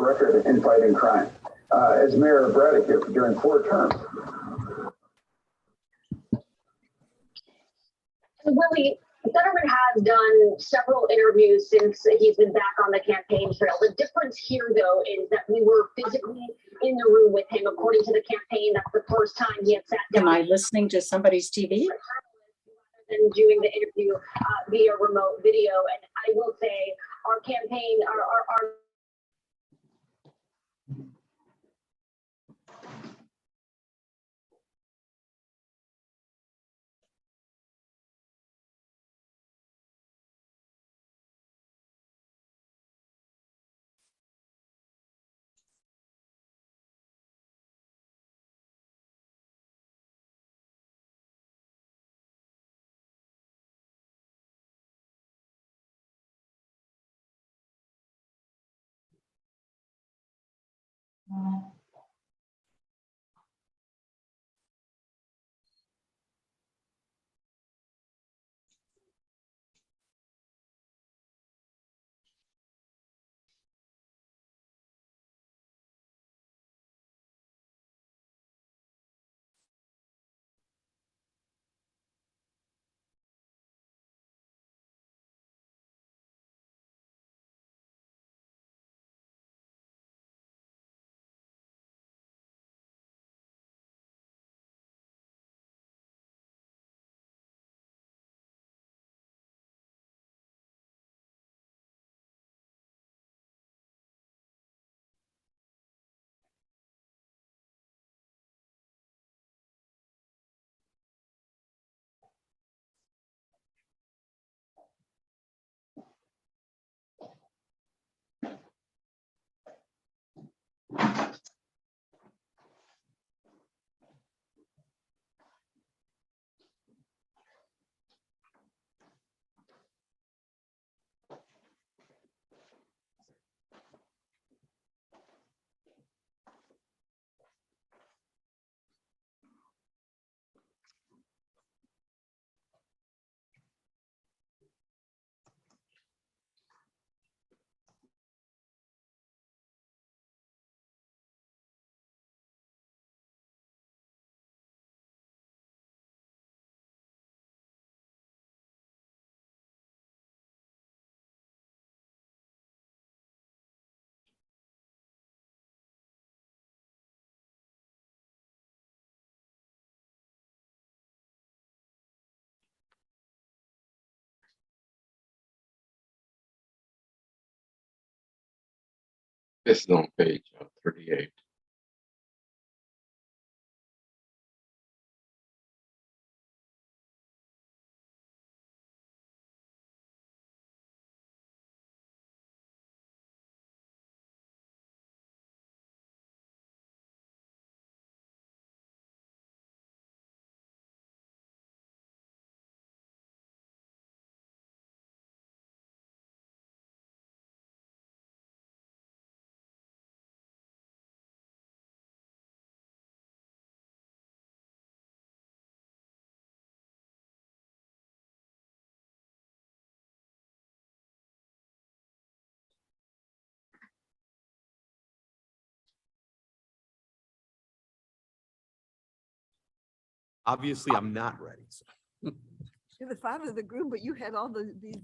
record in fighting crime. As mayor of Braddock during 4 terms. Willie, Fetterman has done several interviews since he's been back on the campaign trail. The difference here, though, is that we were physically in the room with him. According to the campaign, that's the first time he had sat down. Am I listening to somebody's TV? And doing the interview via remote video. And I will say our campaign, our This is on page 38. Obviously, I'm not ready. So. You're the father of the group, but you had all these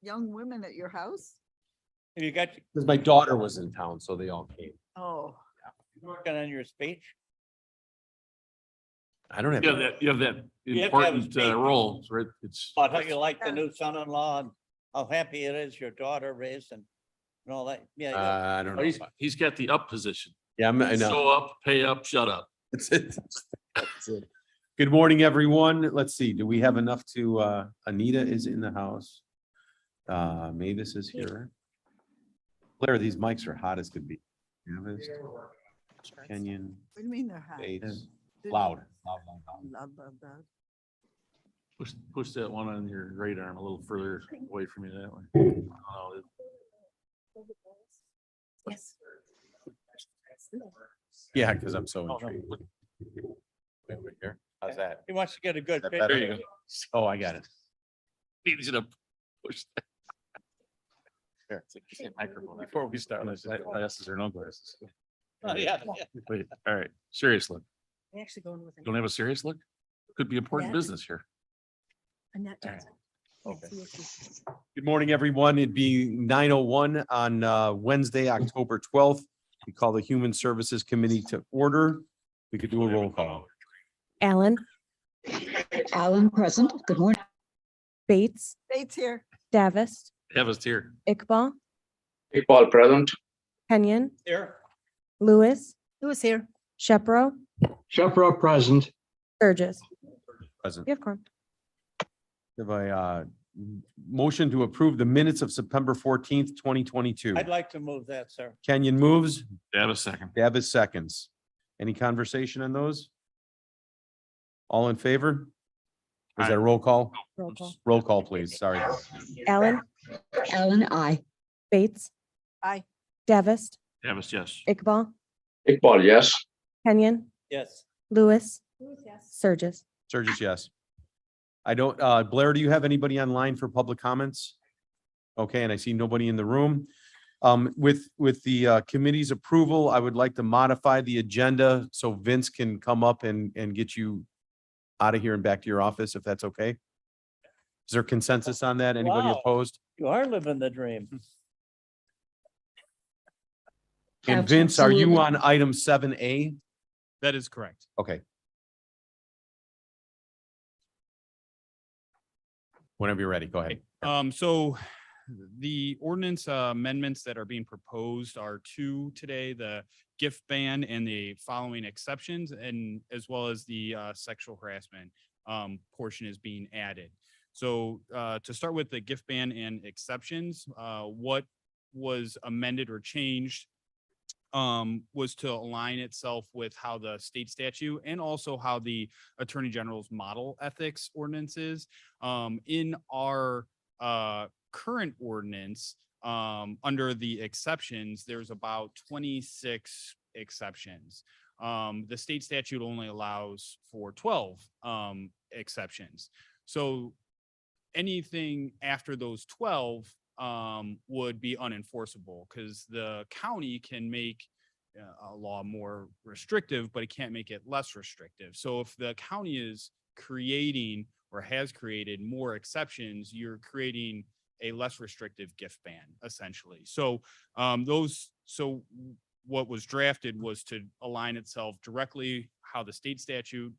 young women at your house? Have you got, Because my daughter was in town, so they all came. Oh, working on your speech? I don't have. You have that You have to have a important speech. role, right? It's About how you like the new son-in-law and how happy it is your daughter raised and all that. Yeah. I don't know. he's got the up position. Yeah, I know. Show up, pay up, shut up. That's it. That's it. Good morning, everyone. Let's see. Do we have enough to, Anita is in the house. Mavis is here. Blair, these mics are hot as could be. Mavis, Kenyon, what do you mean they're hot? Bates, Did- loud. Loud, loud, loud. Push that one on your right arm a little further away from you that way. Oh, Yes. Yeah, because I'm so Oh, no. intrigued. Wait, over here. How's that? He wants to get a good Is that picture. better? There you go. Oh, I got it. Needs you to push that. Here, it's like the same microphone. Before we start, I said glasses or no glasses. Oh, yeah. Wait, all right, serious look. I'm actually going with. Don't have a serious look? Could be important Yeah. business here. Annette All right. Johnson. Okay. Good morning, everyone. It'd be 9:01 on Wednesday, October 12th. We call the Human Services Committee to order. We could do a roll call. Allen, Allen present. Good morning. Bates, Bates here. Davis, Have us here. Iqbal, Iqbal present. Kenyon, Here. Lewis, Who is here? Shepro, Shepro present. Sturgis. Present. You have quorum. Have a motion to approve the minutes of September 14th, 2022. I'd like to move that, sir. Kenyon moves, Have a second. Davis seconds. Any conversation on those? All in favor? Is that a roll call? Roll call. Roll call, please. Sorry. Allen, Allen, aye. Bates. Aye. Davis, Have us, yes. Iqbal, Iqbal, yes. Kenyon, Yes. Lewis, Yes. Sturgis. Sturgis, yes. I don't, Blair, do you have anybody online for public comments? Okay, and I see nobody in the room. With the committee's approval, I would like to modify the agenda so Vince can come up and get you out of here and back to your office, if that's okay. Is there consensus on that? Anybody Wow. opposed? You are living the dream. And Vince, are you Absolutely. on item 7A? That is correct. Okay. Whenever you're ready, go ahead. So the ordinance amendments that are being proposed are two today, the gift ban and the following exceptions, and as well as the sexual harassment portion is being added. So to start with the gift ban and exceptions, what was amended or changed was to align itself with how the state statute and also how the Attorney General's model ethics ordinances. In our current ordinance, under the exceptions, there's about 26 exceptions. The state statute only allows for 12 exceptions. So anything after those 12 would be unenforceable because the county can make a law more restrictive, but it can't make it less restrictive. So if the county is creating or has created more exceptions, you're creating a less restrictive gift ban, essentially. So what was drafted was to align itself directly how the state statute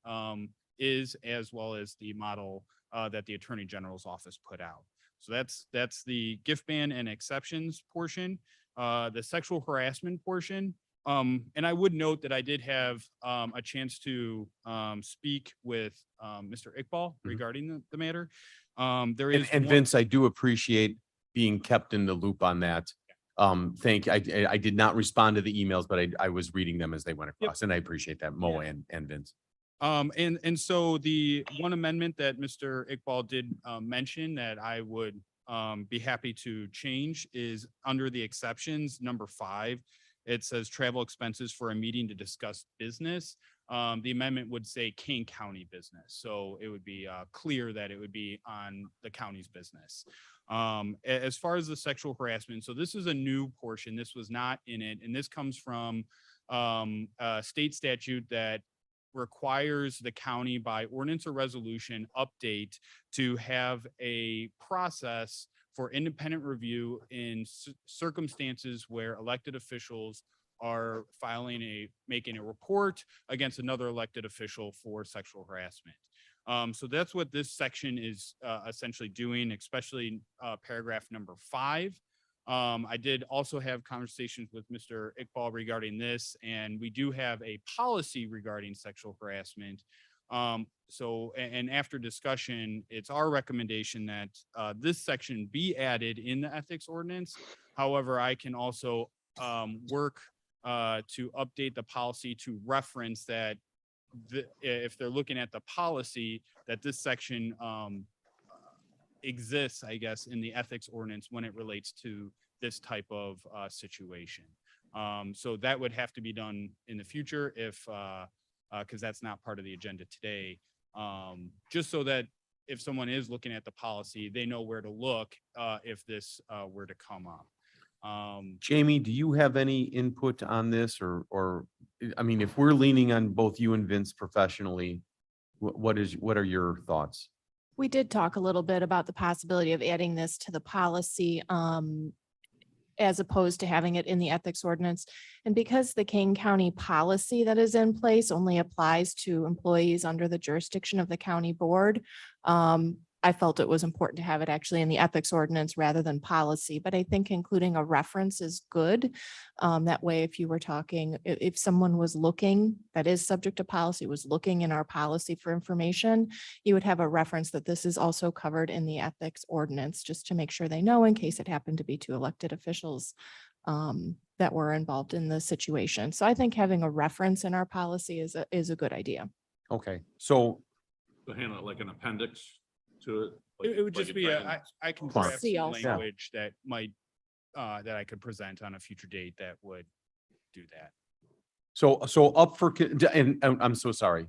is, as well as the model that the Attorney General's office put out. So that's the gift ban and exceptions portion. The sexual harassment portion. And I would note that I did have a chance to speak with Mr. Iqbal regarding the matter. There is And one- Vince, I do appreciate being kept in the loop on that. I did not respond to the emails, but I was reading them as they went across, and I appreciate that, Mo and Vince. And so the one amendment that Mr. Iqbal did mention that I would be happy to change is under the exceptions, number 5. It says travel expenses for a meeting to discuss business. The amendment would say Kane County business. So it would be clear that it would be on the county's business. As far as the sexual harassment, so this is a new portion. This was not in it. And this comes from a state statute that requires the county by ordinance or resolution update to have a process for independent review in circumstances where elected officials are making a report against another elected official for sexual harassment. So that's what this section is essentially doing, especially paragraph number 5. I did also have conversations with Mr. Iqbal regarding this, and we do have a policy regarding sexual harassment. And after discussion, it's our recommendation that this section be added in the ethics ordinance. However, I can also work to update the policy to reference that if they're looking at the policy, that this section exists, I guess, in the ethics ordinance when it relates to this type of situation. So that would have to be done in the future because that's not part of the agenda today. Just so that if someone is looking at the policy, they know where to look if this were to come up. Jamie, do you have any input on this or, I mean, if we're leaning on both you and Vince professionally, what are your thoughts? We did talk a little bit about the possibility of adding this to the policy, as opposed to having it in the ethics ordinance. And because the Kane County policy that is in place only applies to employees under the jurisdiction of the county board, I felt it was important to have it actually in the ethics ordinance rather than policy, but I think including a reference is good. That way, if you were talking, if someone was looking, that is subject to policy, was looking in our policy for information, you would have a reference that this is also covered in the ethics ordinance, just to make sure they know in case it happened to be two elected officials that were involved in the situation. So I think having a reference in our policy is a good idea. Okay, so To handle it like an appendix to it. It would like just be a- I can Fine. draft some Seal. Yeah. language that might, that I could present on a future date that would do that. So up for, and I'm so sorry.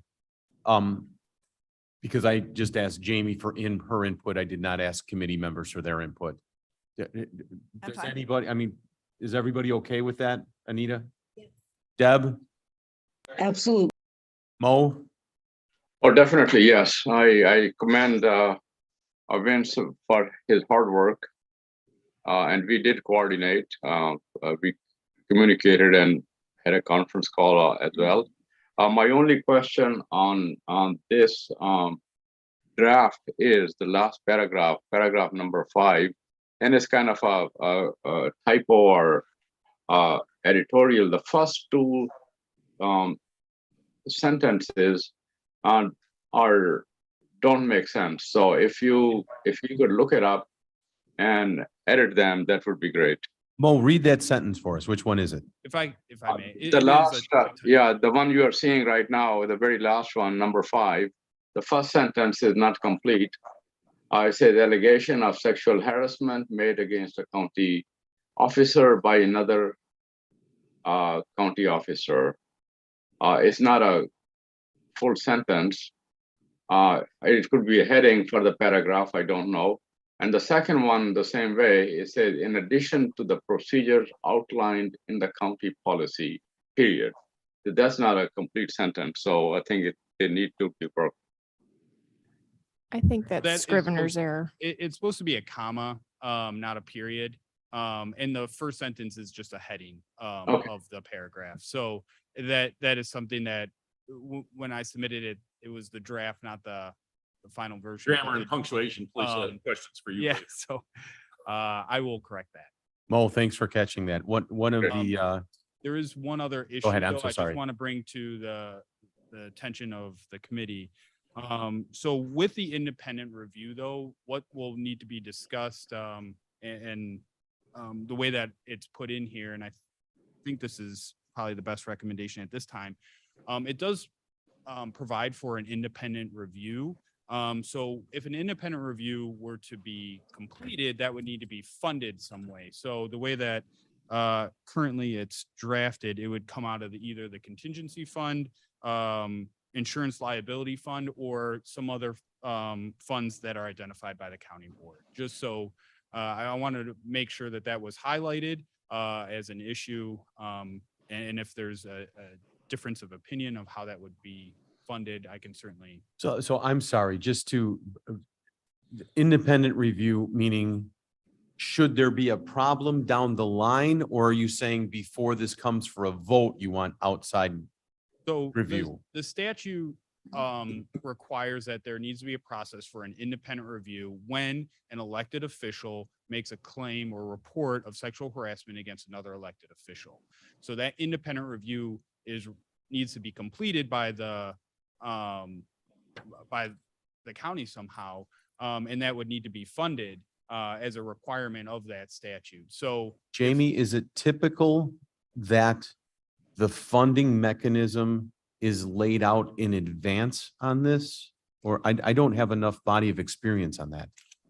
Because I just asked Jamie for her input. I did not ask committee members for their input. Does fine. anybody, I mean, is everybody okay with that, Anita? Deb, Absolutely. Mo? Oh, definitely, yes. I commend Vince for his hard work. And we did coordinate. We communicated and had a conference call as well. My only question on this draft is the last paragraph number 5, and it's kind of a typo or editorial. The first two sentences don't make sense. So if you could look it up and edit them, that would be great. Mo, read that sentence for us. Which one is it? If I may. The last, the one you are seeing right now, the very last one, number 5, the first sentence is not complete. I say the allegation of sexual harassment made against a county officer by another county officer. It's not a full sentence. It could be a heading for the paragraph, I don't know. And the second one, the same way, it says, in addition to the procedures outlined in the county policy, period. That's not a complete sentence, so I think they need to be broken. I think That that's is Scrivener's error. It's supposed to be a comma, not a period. And the first sentence is just a heading Okay. of the paragraph. So that is something that when I submitted it, it was the draft, not the final version. Grammar and punctuation, please, questions for you. Yeah, later. so I will correct that. Mo, thanks for catching that. One of the, There is one other issue. ahead, I'm though, so I sorry. just want to bring to the attention of the committee. So with the independent review, though, what will need to be discussed and the way that it's put in here, and I think this is probably the best recommendation at this time. It does provide for an independent review. So if an independent review were to be completed, that would need to be funded some way. So the way that currently it's drafted, it would come out of either the contingency fund, insurance liability fund, or some other funds that are identified by the county board. Just so I wanted to make sure that that was highlighted as an issue. And if there's a difference of opinion of how that would be funded, I can certainly. so I'm sorry, just to independent review, meaning should there be a problem down the line, or are you saying before this comes for a vote, you want outside? So Review. the statute requires that there needs to be a process for an independent review when an elected official makes a claim or report of sexual harassment against another elected official. So that independent review needs to be completed by the county somehow, and that would need to be funded as a requirement of that statute. So Jamie, is it typical that the funding mechanism is laid out in advance on this? Or I don't have enough body of experience on that.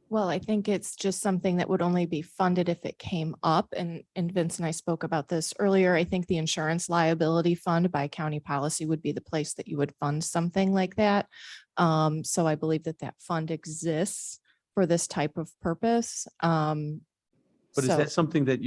Well, I think it's just something that would only be funded if it came up. And Vince and I spoke about this earlier. I think the insurance liability fund by county policy would be the place that you would fund something like that. So I believe that fund exists for this type of purpose. But is So that something that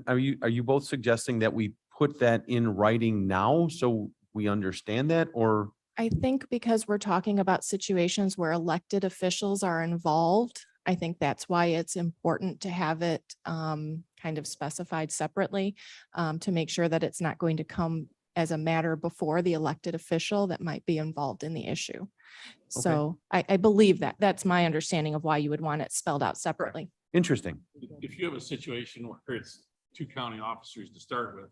are you both suggesting that we put that in writing now so we understand that, or? I think because we're talking about situations where elected officials are involved, I think that's why it's important to have it kind of specified separately to make sure that it's not going to come as a matter before the elected official that might be involved in the issue. So I believe that that's my understanding of why you would want it spelled out separately. Interesting. If you have a situation where it's 2 county officers to start with,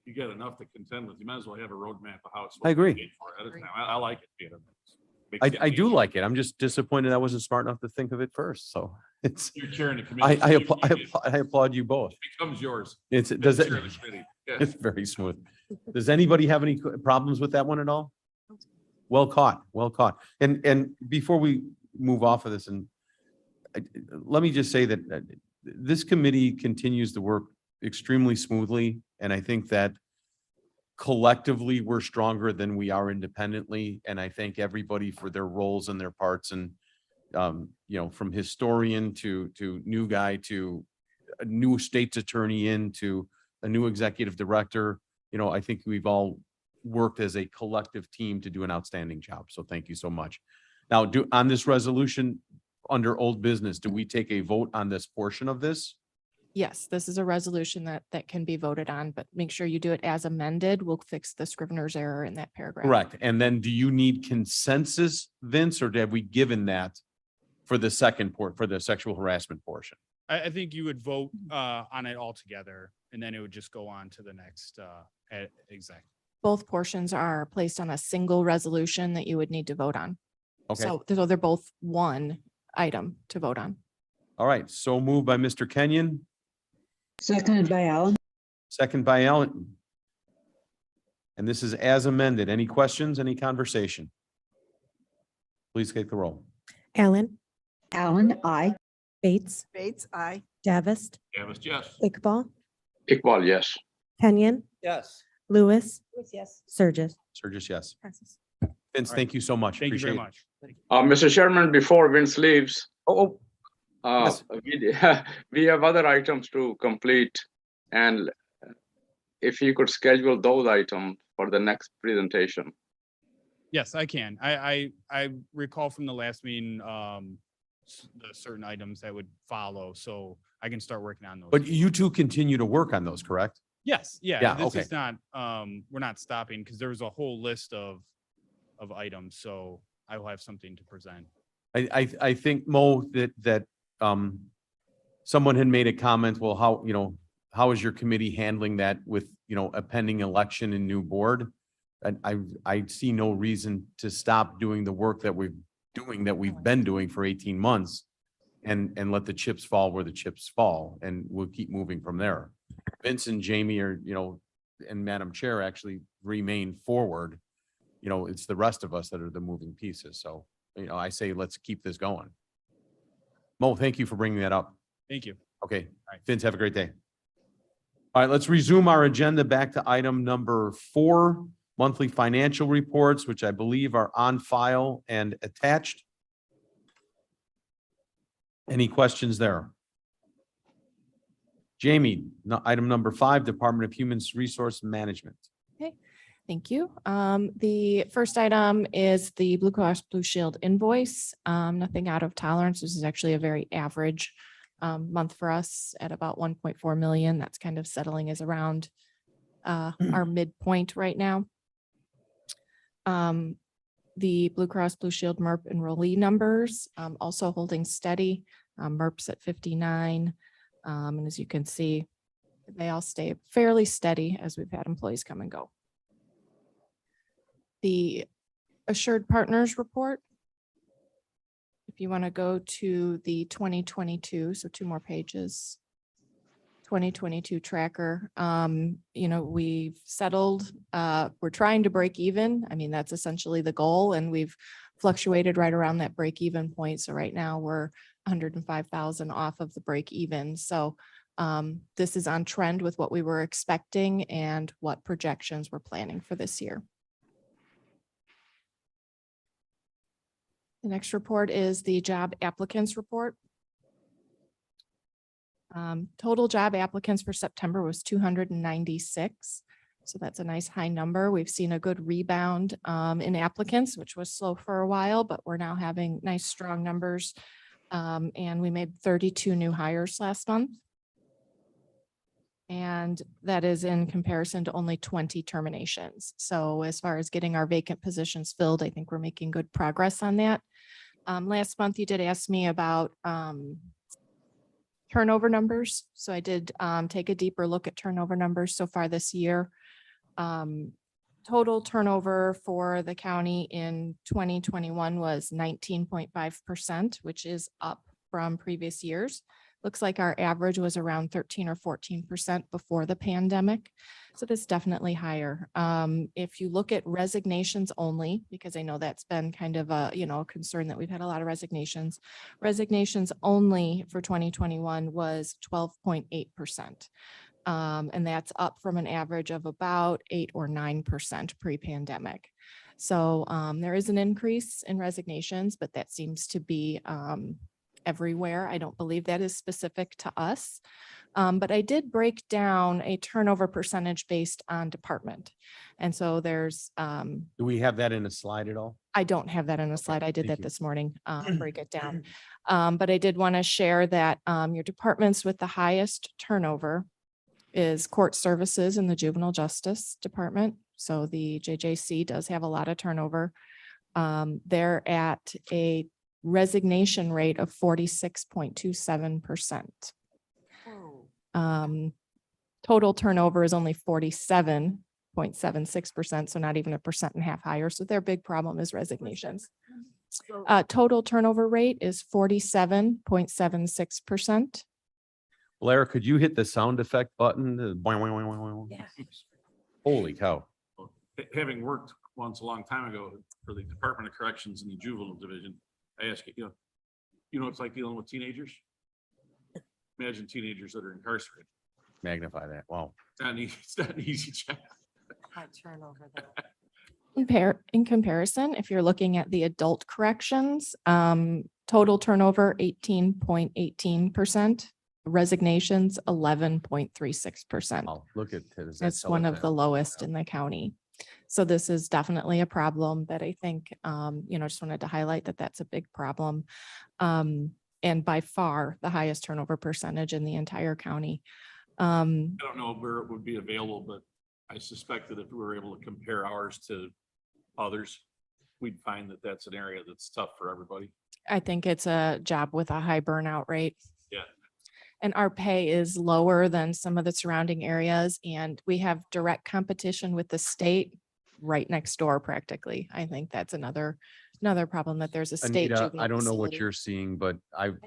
you get enough to contend with, you might as well have a roadmap of how it's. I agree. paid for ahead of time. I like it. Peter. I do like it. I'm just disappointed I wasn't smart enough to think of it first. So it's, You're chairing the committee. I applaud you both. It becomes yours. Does it? Chair of the committee. Yeah. It's very smooth. Does anybody have any problems with that one at all? Well caught, well caught. And before we move off of this, and let me just say that this committee continues to work extremely smoothly. And I think that collectively, we're stronger than we are independently. And I thank everybody for their roles and their parts. And, from historian to new guy, to a new state's attorney to a new executive director, I think we've all worked as a collective team to do an outstanding job. So thank you so much. Now, on this resolution under old business, do we take a vote on this portion of this? Yes, this is a resolution that can be voted on, but make sure you do it as amended. We'll fix the Scrivener's error in that paragraph. Correct. And then do you need consensus, Vince, or have we given that for the second for the sexual harassment portion? I think you would vote on it all together, and then it would just go on to the next exec. Both portions are placed on a single resolution that you would need to vote on. Okay. So they're both one item to vote on. All right. So moved by Mr. Kenyon, Seconded by Alan. second by Ellen. And this is as amended. Any questions, any conversation? Please take the roll. Alan, Alan, I. Bates, Bates, aye. Davist, Davis, yes. Iqbal, Iqbal, yes. Kenyon, Yes. Lewis, Yes. Surges. Surges, yes. Passes. Vince, thank you so much. Thank you very Appreciate it. much. Mr. Chairman, before Vince leaves, Oh, Yes. we have other items to complete, and if you could schedule those items for the next presentation. Yes, I can. I recall from the last meeting, the certain items that would follow, so I can start working on those. but you two continue to work on those, correct? Yes, Yeah, yeah, this okay. is not, we're not stopping because there was a whole list of items, so I will have something to present. I think, Mo, that someone had made a comment, well, how is your committee handling that with, a pending election and new board? And I see no reason to stop doing the work that we've been doing for 18 months and let the chips fall where the chips fall, and we'll keep moving from there. Vince and Jamie are, and Madam Chair actually remain forward. It's the rest of us that are the moving pieces. So, I say, let's keep this going. Mo, thank you for bringing that up. Thank you. Okay, Vince, have a great day. All right, let's resume our agenda back to item number 4, monthly financial reports, which I believe are on file and attached. Any questions there? Jamie, item number 5, Department of Human Resource Management. Thank you. The first item is the Blue Cross Blue Shield invoice. Nothing out of tolerance. This is actually a very average month for us at about 1.4 million. That's kind of settling is around our midpoint right now. The Blue Cross Blue Shield MERP enrollee numbers also holding steady. MERP's at 59. And as you can see, they all stay fairly steady as we've had employees come and go. The Assured Partners Report. If you want to go to the 2022, so 2 more pages. 2022 tracker, we've settled, we're trying to break even. I mean, that's essentially the goal, and we've fluctuated right around that break even point. So right now we're 105,000 off of the break even. So this is on trend with what we were expecting and what projections we're planning for this year. The next report is the Job Applicants Report. Total job applicants for September was 296. So that's a nice high number. We've seen a good rebound in applicants, which was slow for a while, but we're now having nice, strong numbers. And we made 32 new hires last month. And that is in comparison to only 20 terminations. So as far as getting our vacant positions filled, I think we're making good progress on that. Last month, you did ask me about turnover numbers. So I did take a deeper look at turnover numbers so far this year. Total turnover for the county in 2021 was 19.5%, which is up from previous years. Looks like our average was around 13 or 14% before the pandemic. So that's definitely higher. If you look at resignations only, because I know that's been kind of a, a concern that we've had a lot of resignations. Resignations only for 2021 was 12.8%. And that's up from an average of about 8 or 9% pre-pandemic. So there is an increase in resignations, but that seems to be everywhere. I don't believe that is specific to us. But I did break down a turnover percentage based on department. And so there's, Do we have that in a slide at all? I don't have that in a slide. I did Thank that you. this morning, break it down. But I did want to share that your departments with the highest turnover is court services in the juvenile justice department. So the JJC does have a lot of turnover. They're at a resignation rate of 46.27%. Total turnover is only 47.76%, so not even 1.5% higher. So their big problem is resignations. Total turnover rate is 47.76%. Blair, could you hit the sound effect button? The boing, boing, boing, boing, boing. Holy cow. Having worked once a long time ago for the Department of Corrections in the Juvenile Division, I ask you, it's like dealing with teenagers. Imagine teenagers that are incarcerated. Magnify that. Wow. It's not an easy job. In comparison, if you're looking at the adult corrections, total turnover 18.18%, resignations 11.36%. Oh, look at this. It's one of the lowest in the county. So this is definitely a problem that I think, just wanted to highlight that that's a big problem. And by far the highest turnover percentage in the entire county. I don't know where it would be available, but I suspect that if we were able to compare ours to others, we'd find that that's an area that's tough for everybody. I think it's a job with a high burnout rate. Yeah. And our pay is lower than some of the surrounding areas, and we have direct competition with the state right next door practically. I think that's another problem, that there's a state. Anita, juvenile I don't know what facility. you're seeing, but I've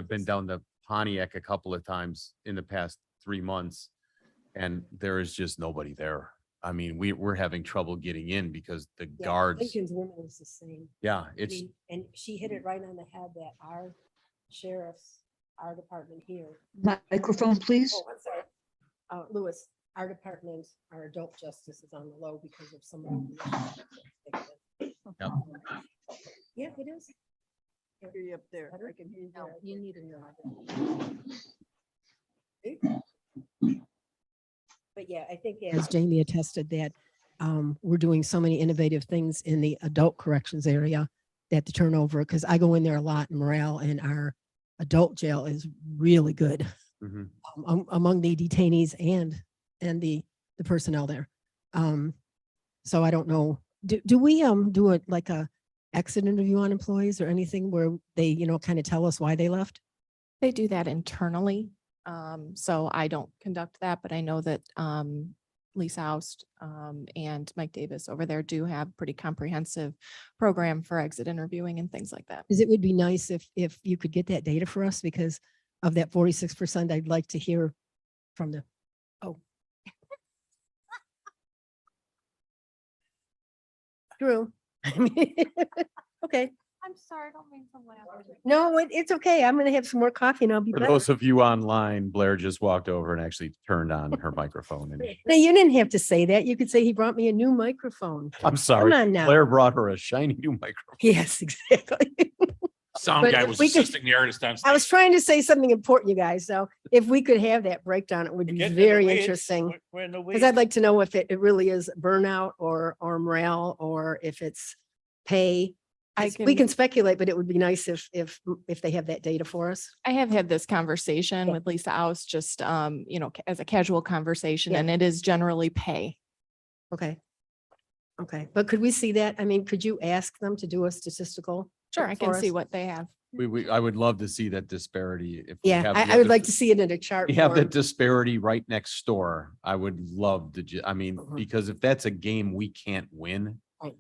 been down to Pontiac a couple of times in the past 3 months, and there is just nobody there. I mean, we're having trouble getting in because the guards. Lincoln's woman is the same. Yeah, I it's, mean, and she hit it right on the head that our sheriffs, our department here. Microphone, please. Oh, I'm sorry. Lewis, our department, our adult justice is on the low because of some. of the- Yep. Yeah, it is. Hear you up there. I can hear you. No, there. you need a new one. But yeah, I think as Jamie attested that we're doing so many innovative things in the adult corrections area that the turnover, because I go in there a lot, and morale in our adult jail is really good mhm. among the detainees and the personnel there. So I don't know. Do we do a like a exit interview on employees or anything where they, kind of tell us why they left? They do that internally. So I don't conduct that, but I know that Lisa Oust and Mike Davis over there do have pretty comprehensive program for exit interviewing and things like that. Because it would be nice if you could get that data for us, because of that 46%, I'd like to hear from the, Drew. Okay. I'm sorry, I don't mean to laugh. No, it's okay. I'm gonna have some more coffee and I'll be For better. those of you online, Blair just walked over and actually turned on her microphone. And No, you didn't have to say that. You could say he brought me a new microphone. I'm sorry, on now. Blair brought her a shiny new microphone. Yes, exactly. Sound But guy if was we could- assisting the artist on I was stage. trying to say something important, you guys. So if we could have that breakdown, it would We're be getting in the very weeds. interesting. We're in the Because I'd weeds. like to know if it really is burnout or morale or if it's pay. We can speculate, but it would be nice if they have that data for us. I have had this conversation Yeah. with Lisa Aus, just, as a casual conversation, Yeah. and it is generally pay. Okay. Okay, but could we see that? I mean, could you ask them to do a statistical? Sure, I can for see us? what they have. I would love to see that disparity. If we Yeah, have I the would other- like to see it in a chart. We have form. that disparity right next door. I would love to, I mean, Mhm. because if that's a game we can't win. Right.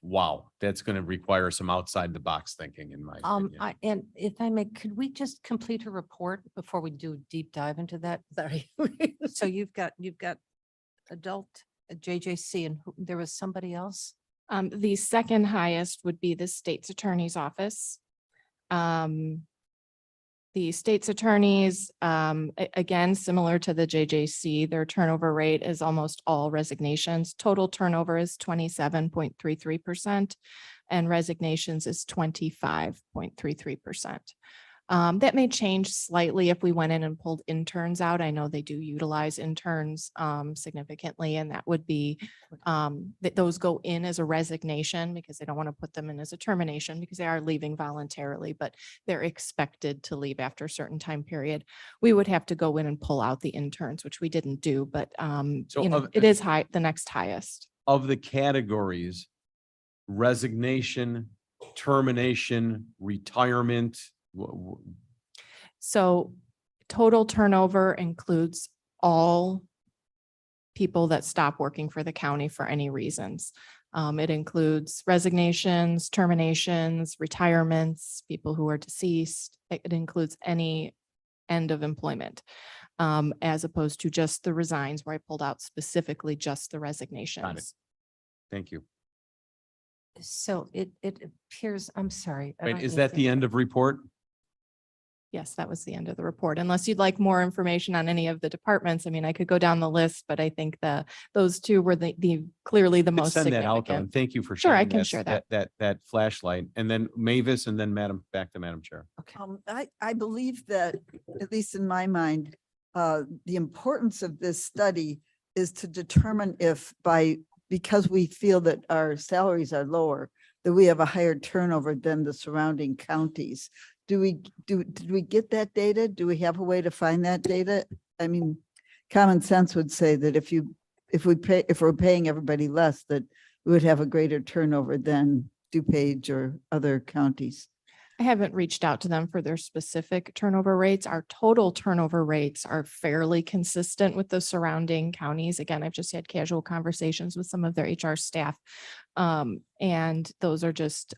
Wow, that's gonna require some outside the box thinking in my opinion. And if I may, could we just complete a report before we do a deep dive into that? Sorry. So you've got adult JJC and there was somebody else? The second highest would be the state's attorney's office. The state's attorneys, again, similar to the JJC, their turnover rate is almost all resignations. Total turnover is 27.33% and resignations is 25.33%. That may change slightly if we went in and pulled interns out. I know they do utilize interns significantly, and that would be that those go in as a resignation because they don't want to put them in as a termination because they are leaving voluntarily, but they're expected to leave after a certain time period. We would have to go in and pull out the interns, which we didn't do, but So it is high, the next highest. Of the categories, resignation, termination, retirement. So total turnover includes all people that stop working for the county for any reasons. It includes resignations, terminations, retirements, people who are deceased. It includes any end of employment, as opposed to just the resigns where I pulled out specifically just the resignations. Thank you. So it appears, I'm sorry. I Wait, don't is need that to- the end of report? Yes, that was the end of the report. Unless you'd like more information on any of the departments. I mean, I could go down the list, but I think those two were the clearly the Could most Send that out though, significant. and thank you for Sure, I sharing can that- share that flashlight, and then Mavis, and then back to Madam Chair. I believe that, at least in my mind, the importance of this study is to determine if because we feel that our salaries are lower, that we have a higher turnover than the surrounding counties. Did we get that data? Do we have a way to find that data? I mean, common sense would say that if we're paying everybody less, that we would have a greater turnover than DuPage or other counties. I haven't reached out to them for their specific turnover rates. Our total turnover rates are fairly consistent with the surrounding counties. Again, I've just had casual conversations with some of their HR staff. And those are just,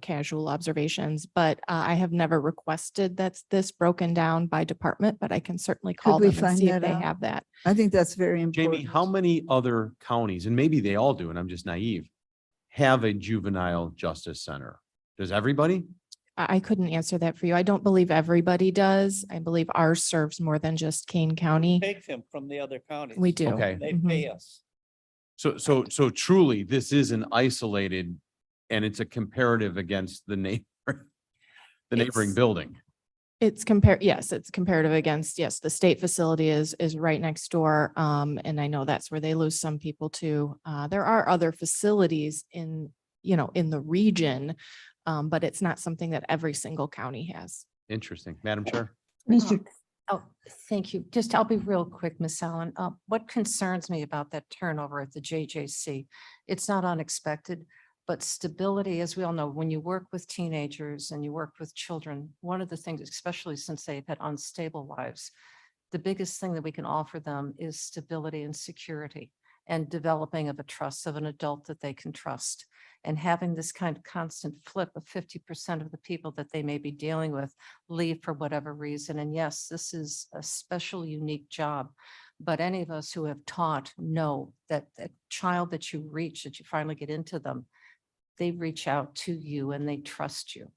casual observations, but I have never requested that's this broken down by department, but I can certainly call we them and find see if that they out? have that. I think that's very important. Jamie, how many other counties, and maybe they all do, and I'm just naive, have a juvenile justice center? Does everybody? I couldn't answer that for you. I don't believe everybody does. I believe ours serves more than just Kane County. Take them from the other counties. We do. Okay. They Mhm. pay us. So truly, this is an isolated, and it's a comparative against the neighboring It's- building. It's comparative against, yes, the state facility is right next door. And I know that's where they lose some people too. There are other facilities in the region, but it's not something that every single county has. Interesting. Madam Chair? Mr. Oh, thank you. I'll be real quick, Ms. Allen. What concerns me about that turnover at the JJC? It's not unexpected, but stability, as we all know, when you work with teenagers and you work with children, one of the things, especially since they've had unstable lives, the biggest thing that we can offer them is stability and security and developing of a trust of an adult that they can trust. And having this kind of constant flip of 50% of the people that they may be dealing with leave for whatever reason. And yes, this is a special, unique job. But any of us who have taught know that the child that you reach, that you finally get into them, they reach out to you and they trust you.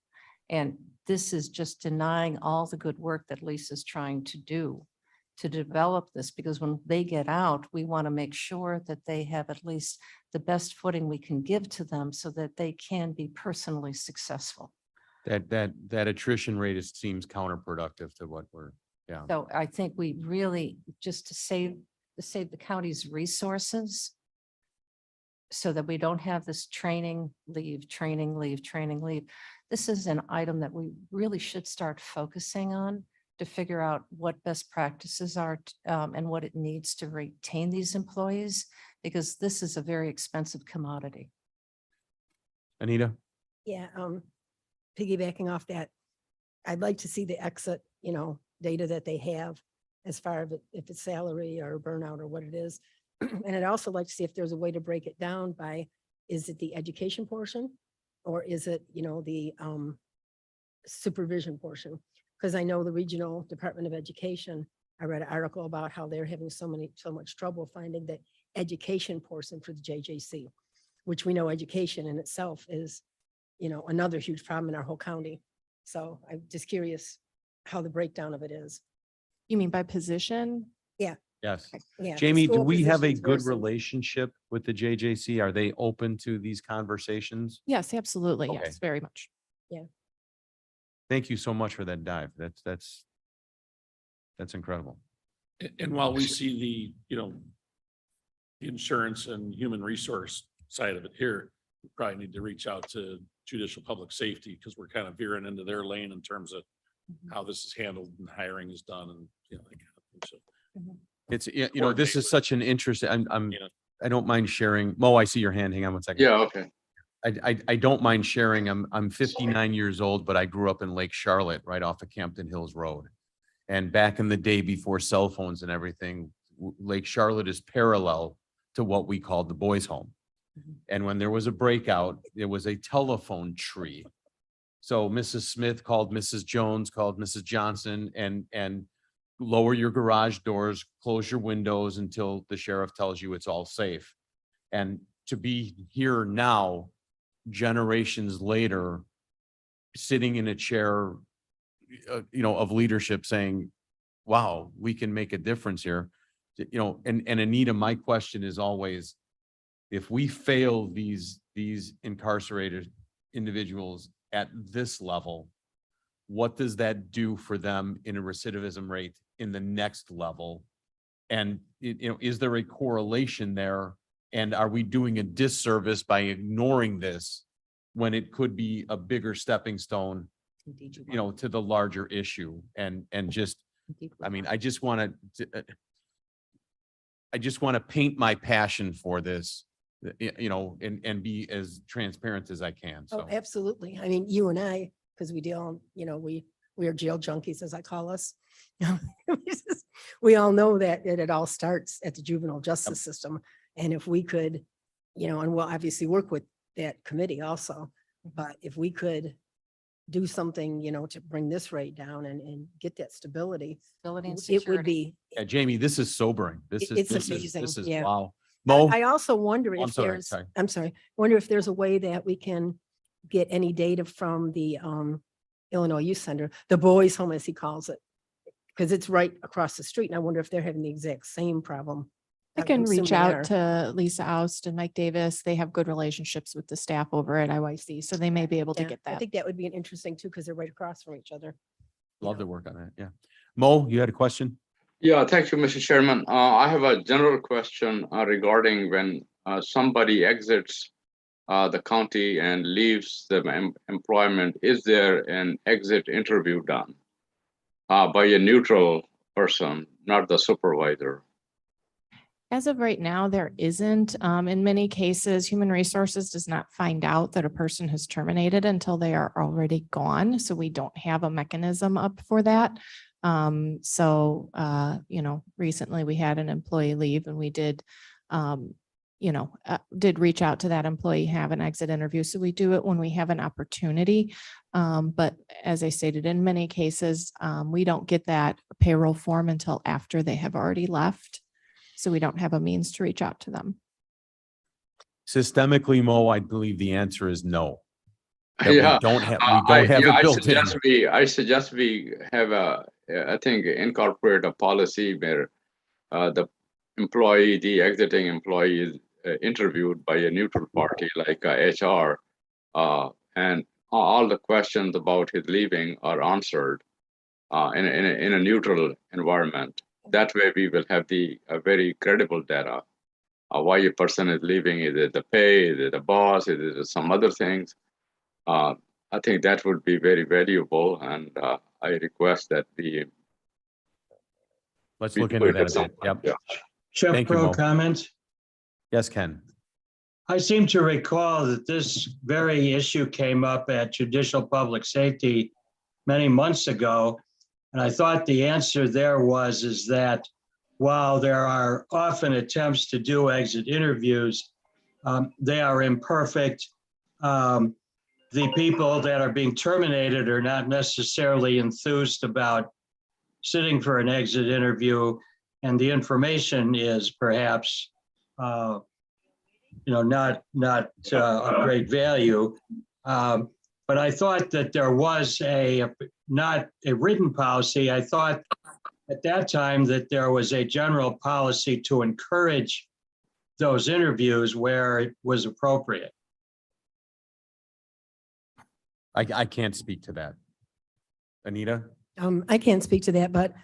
And this is just denying all the good work that Lisa's trying to do to develop this, because when they get out, we want to make sure that they have at least the best footing we can give to them so that they can be personally successful. That attrition rate seems counterproductive to what we're, yeah. So I think we really, just to save the county's resources, so that we don't have this training, leave, training, leave, training, leave. This is an item that we really should start focusing on to figure out what best practices are and what it needs to retain these employees, because this is a very expensive commodity. Anita? Yeah, piggybacking off that, I'd like to see the exit, data that they have as far as if it's salary or burnout or what it is. And I'd also like to see if there's a way to break it down by, is it the education portion? Or is it, the supervision portion? Because I know the Regional Department of Education, I read an article about how they're having so much trouble finding the education portion for the JJC, which we know education in itself is, another huge problem in our whole county. So I'm just curious how the breakdown of it is. You mean by position? Yes. Yeah. Jamie, do school we have a positions good versus- relationship with the JJC? Are they open to these conversations? Yes, absolutely. Okay. Yes, very much. Thank you so much for that dive. That's incredible. And while we see the insurance and human resource side of it here, we probably need to reach out to judicial public safety, because we're kind of veering into their lane in terms of how this is handled and hiring is done and, that kind of thing. So, It's, this is such an interest. I don't mind sharing. Mo, I see your hand. Hang on one second. Yeah, okay. I don't mind sharing. I'm 59 years old, but I grew up in Lake Charlotte, right off of Campton Hills Road. And back in the day before cell phones and everything, Lake Charlotte is parallel to what we called the boys' home. And when there was a breakout, there was a telephone tree. So Mrs. Smith called Mrs. Jones, called Mrs. Johnson, and lower your garage doors, close your windows until the sheriff tells you it's all safe. And to be here now, generations later, sitting in a chair, of leadership saying, wow, we can make a difference here. And Anita, my question is always, if we fail these incarcerated individuals at this level, what does that do for them in a recidivism rate in the next level? And, is there a correlation there? And are we doing a disservice by ignoring this when it could be a bigger stepping stone, to the larger issue? And just, I just want to paint my passion for this, and be as transparent as I can. Oh, So, absolutely. I mean, you and I, because we deal, we are jail junkies, as I call us. We all know that it all starts at the juvenile justice system. And if we could, and we'll obviously work with that committee also, but if we could do something, to bring this rate down and get that stability, Stability and it would security. be, yeah, Jamie, this is sobering. This It's is amazing, This is yeah. wow. Mo, I also wonder I'm if sorry, there's, sorry. I'm sorry, wonder if there's a way that we can get any data from the Illinois Youth Center, the boys' home, as he calls it, because it's right across the street. And I wonder if they're having the exact same problem. I I'm can reach assuming they out are. to Lisa Oust and Mike Davis. They have good relationships with the staff over at IYC, so they may be able to Yeah, get I that. think that would be an interesting too, because they're right across from each other. Love to work on that. Yeah. Mo, you had a question? Yeah, thank you, Mr. Chairman. I have a general question regarding when somebody exits the county and leaves the employment. Is there an exit interview done by a neutral person, not the supervisor? As of right now, there isn't. In many cases, Human Resources does not find out that a person has terminated until they are already gone. So we don't have a mechanism up for that. Recently we had an employee leave and we did reach out to that employee, have an exit interview. So we do it when we have an opportunity. But as I stated, in many cases, we don't get that payroll form until after they have already left. So we don't have a means to reach out to them. Systemically, Mo, I believe the answer is no. That Yeah, we don't have it built in. I suggest we have incorporate a policy where the exiting employee is interviewed by a neutral party like HR, and all the questions about his leaving are answered in a neutral environment. That way we will have the very credible data. Why a person is leaving, is it the pay, is it the boss, is it some other things? I think that would be very valuable, and I request that Let's we look do into it that at a some bit. point. Yep. Yeah. Chef Thank you, Pro Mo. comments. Yes, Ken. I seem to recall that this very issue came up at Judicial Public Safety many months ago. And I thought the answer there is that while there are often attempts to do exit interviews, they are imperfect. The people that are being terminated are not necessarily enthused about sitting for an exit interview, and the information is perhaps not of great value. But I thought that there was not a written policy. I thought at that time that there was a general policy to encourage those interviews where it was appropriate. I can't speak to that. Anita? I can't speak to that, but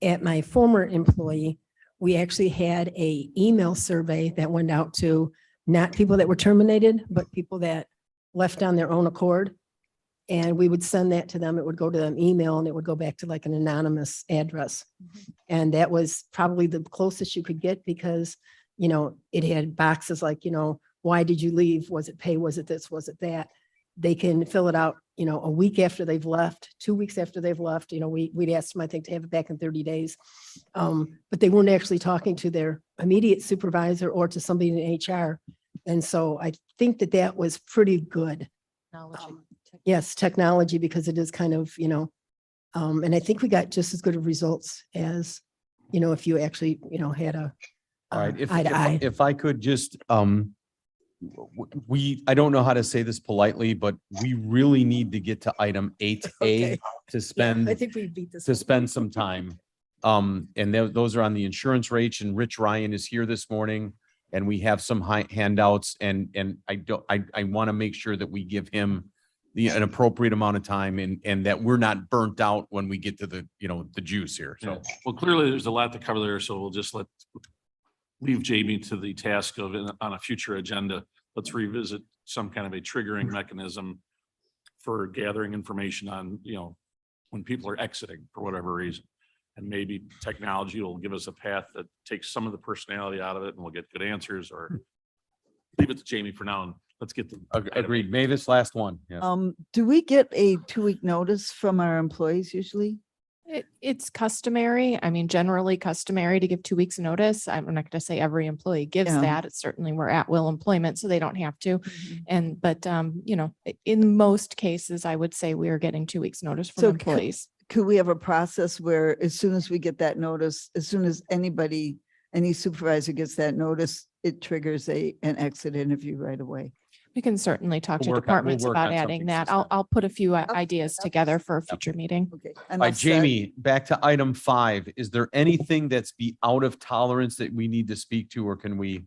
at my former employee, we actually had a email survey that went out to not people that were terminated, but people that left on their own accord. And we would send that to them. It would go to them email, and it would go back to like an anonymous address. And that was probably the closest you could get, because, it had boxes like, why did you leave? Was it pay? Was it this? Was it that? They can fill it out, a week after they've left, 2 weeks after they've left. We'd asked them, I think, to have it back in 30 days. But they weren't actually talking to their immediate supervisor or to somebody in HR. And so I think that was pretty good. Yes, technology, because it is kind of, and I think we got just as good of results as, if you actually, had a All right, eye to eye. if I could just, I don't know how to say this politely, but we really need to get to item 8A Okay. to I spend, think we beat this. to one. spend some time. And those are on the insurance rates, and Rich Ryan is here this morning, and we have some handouts, and I want to make sure that we give him an appropriate amount of time, and that we're not burnt out when we get to the juice here. So, So, well, clearly there's a lot to cover there, so we'll just leave Jamie to the task of on a future agenda. Let's revisit some kind of a triggering mechanism for gathering information on, when people are exiting for whatever reason. And maybe technology will give us a path that takes some of the personality out of it, and we'll get good answers, or leave it to Jamie for now and let's get the. agreed. Mavis, last one. Yes. Do we get a 2-week notice from our employees usually? It's customary. I mean, generally customary to give 2 weeks notice. I'm not going to say every employee gives Yeah. that. It's certainly we're at will employment, so they don't have to. But in most cases, I would say we are getting 2 weeks notice from So employees. Could we have a process where as soon as we get that notice, as soon as any supervisor gets that notice, it triggers an exit interview right away? We can certainly talk to We'll departments work about on adding something that. systemic. I'll put a few ideas together for a future meeting. Okay. All right, Jamie, back to item 5. Is there anything that's out of tolerance that we need to speak to, or can we?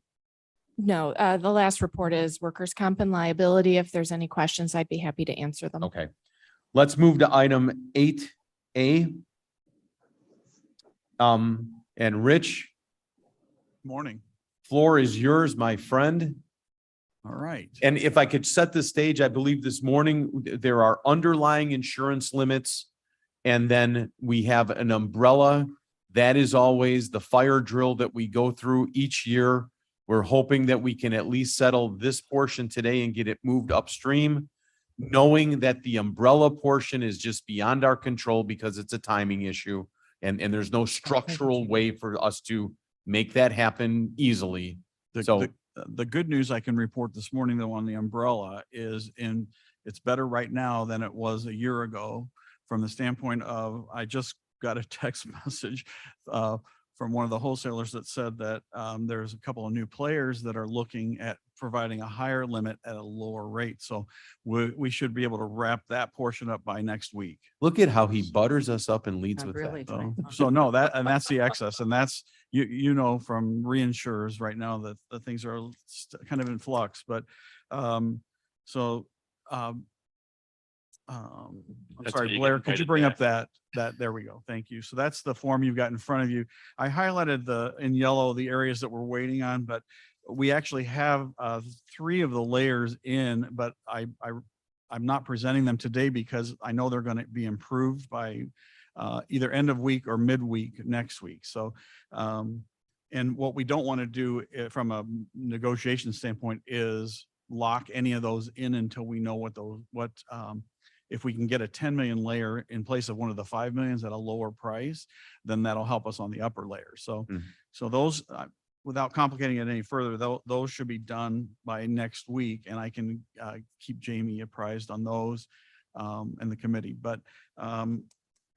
No, the last report is workers' comp and liability. If there's any questions, I'd be happy to answer them. Okay, let's move to item 8A. And Rich, Morning. floor is yours, my friend. All right. And if I could set the stage, I believe this morning there are underlying insurance limits, and then we have an umbrella. That is always the fire drill that we go through each year. We're hoping that we can at least settle this portion today and get it moved upstream, knowing that the umbrella portion is just beyond our control because it's a timing issue, and there's no structural way for us to make that happen easily. The good news I can report this morning, though, on the umbrella is it's better right now than it was a year ago, from the standpoint of, I just got a text message from one of the wholesalers that said that there's a couple of new players that are looking at providing a higher limit at a lower rate. So we should be able to wrap that portion up by next week. Look at how he butters us up and leads with Really, that. So no, that's the excess, and that's, from reinsurers right now that the things are kind of in flux, but so I'm That's how sorry, you get Blair, could you invited bring up back. there we go. Thank you. So that's the form you've got in front of you. I highlighted in yellow, the areas that we're waiting on, but we actually have 3 of the layers in, but I'm not presenting them today because I know they're going to be improved by either end of week or midweek next week. So, and what we don't want to do from a negotiation standpoint is lock any of those in until we know if we can get a 10 million layer in place of one of the 5 millions at a lower price, then that'll help us on the upper layer. So, so those, without complicating it any further, those should be done by next week, and I can keep Jamie apprised on those and the committee. But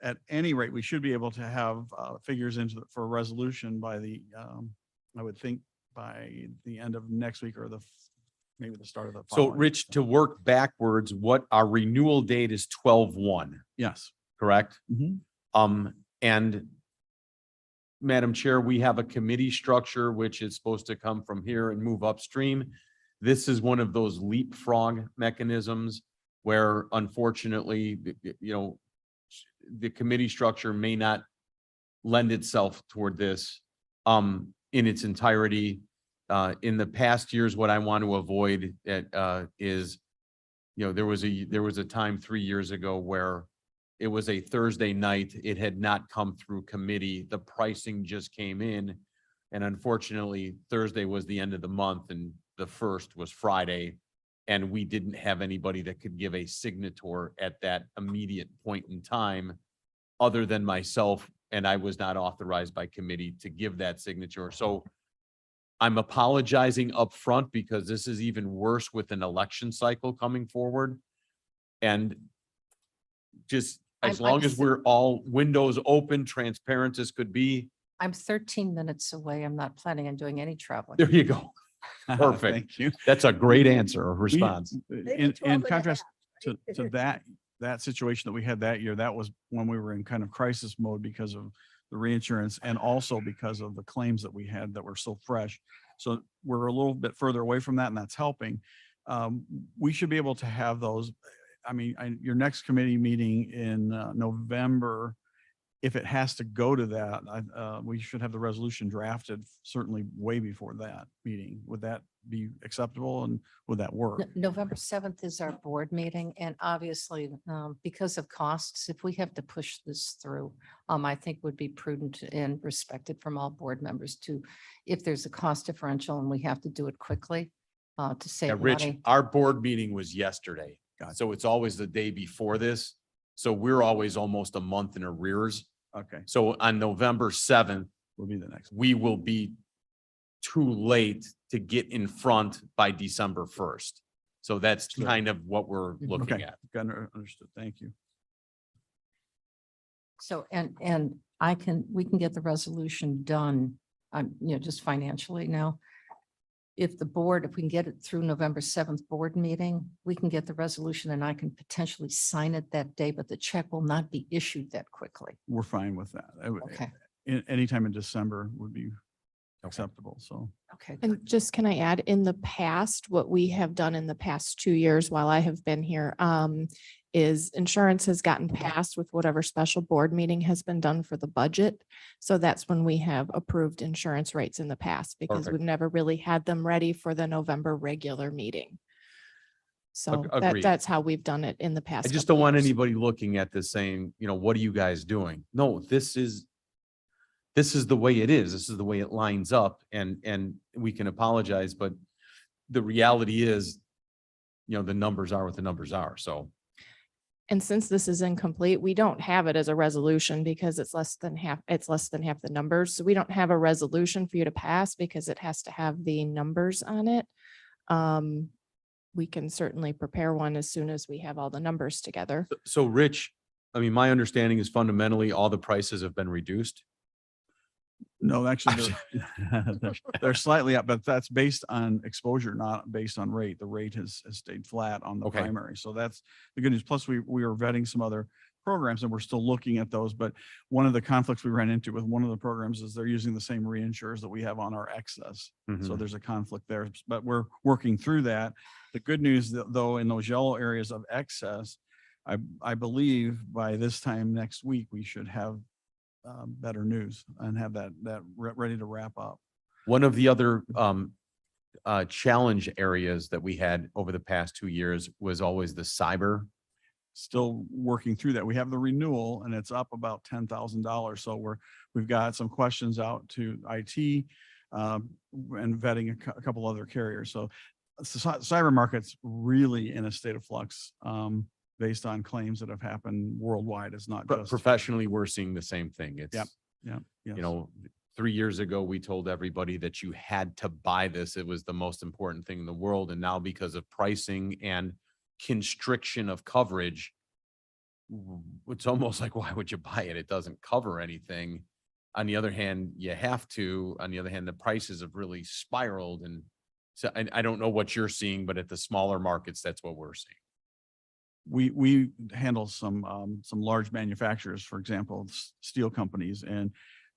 at any rate, we should be able to have figures for a resolution by I would think by the end of next week or maybe the start of the So following. Rich, to work backwards, what our renewal date is 12/1, Yes. correct? Mhm. And Madam Chair, we have a committee structure which is supposed to come from here and move upstream. This is one of those leapfrog mechanisms where unfortunately, the committee structure may not lend itself toward this in its entirety. In the past years, what I want to avoid is, there was a time 3 years ago where it was a Thursday night. It had not come through committee. The pricing just came in. And unfortunately, Thursday was the end of the month and the first was Friday. And we didn't have anybody that could give a signature at that immediate point in time other than myself. And I was not authorized by committee to give that signature. So I'm apologizing up front because this is even worse with an election cycle coming forward. And just as long as we're all windows open, transparent as could be. I'm 13 minutes away. I'm not planning on doing any traveling. There you go. Perfect. Thank you. That's a great answer or response. In contrast to that situation that we had that year, that was when we were in kind of crisis mode because of the reinsurance and also because of the claims that we had that were so fresh. So we're a little bit further away from that, and that's helping. We should be able to have those. I mean, your next committee meeting in November, if it has to go to that, we should have the resolution drafted certainly way before that meeting. Would that be acceptable and would that work? November 7th is our board meeting, and obviously, because of costs, if we have to push this through, I think would be prudent and respected from all board members to, if there's a cost differential and we have to do it quickly, to save Rich, money. our board meeting was yesterday. Gotcha. So it's always the day before this. So we're always almost a month in arrears. Okay, So on November 7th, will be the next. we will be too late to get in front by December 1st. So that's Sure. kind of what we're looking Okay, at. got it, understood. Thank you. So, and we can get the resolution done, just financially now. If we can get it through November 7th board meeting, we can get the resolution and I can potentially sign it that day, but the check will not be issued that quickly. We're fine with that. Okay, Anytime in December would be acceptable, so. okay. And just can I add, in the past, what we have done in the past 2 years while I have been here, is insurance has gotten passed with whatever special board meeting has been done for the budget. So that's when we have approved insurance rates in the past because Perfect. we've never really had them ready for the November regular meeting. So Agreed. that's how we've done it in the past. I just couple don't want years. anybody looking at this saying, what are you guys doing? No, this is the way it is. This is the way it lines up and we can apologize, but the reality is, the numbers are what the numbers are. So. And since this is incomplete, we don't have it as a resolution because it's less than half the numbers. So we don't have a resolution for you to pass because it has to have the numbers on it. We can certainly prepare one as soon as we have all the numbers together. So Rich, my understanding is fundamentally all the prices have been reduced. No, actually, they're slightly up, but that's based on exposure, not based on rate. The rate has stayed flat on the Okay. primary. So that's the good news. Plus, we are vetting some other programs, and we're still looking at those. But one of the conflicts we ran into with one of the programs is they're using the same reinsurers that we have on our excess. So Mhm. there's a conflict there, but we're working through that. The good news though, in those yellow areas of excess, I believe by this time next week, we should have better news and have that ready to wrap up. One of the other challenge areas that we had over the past 2 years was always the cyber. Still working through that. We have the renewal and it's up about $10,000. So we've got some questions out to IT and vetting a couple other carriers. So cyber market's really in a state of flux based on claims that have happened worldwide. It's not But just professionally, we're seeing the same thing. It's, yeah. you know, 3 years ago, we told everybody that you had to buy this. It was the most important thing in the world. And now because of pricing and constriction of coverage, it's almost like, why would you buy it? It doesn't cover anything. On the other hand, you have to. On the other hand, the prices have really spiraled. And so I don't know what you're seeing, but at the smaller markets, that's what we're seeing. We handle some large manufacturers, for example, steel companies, and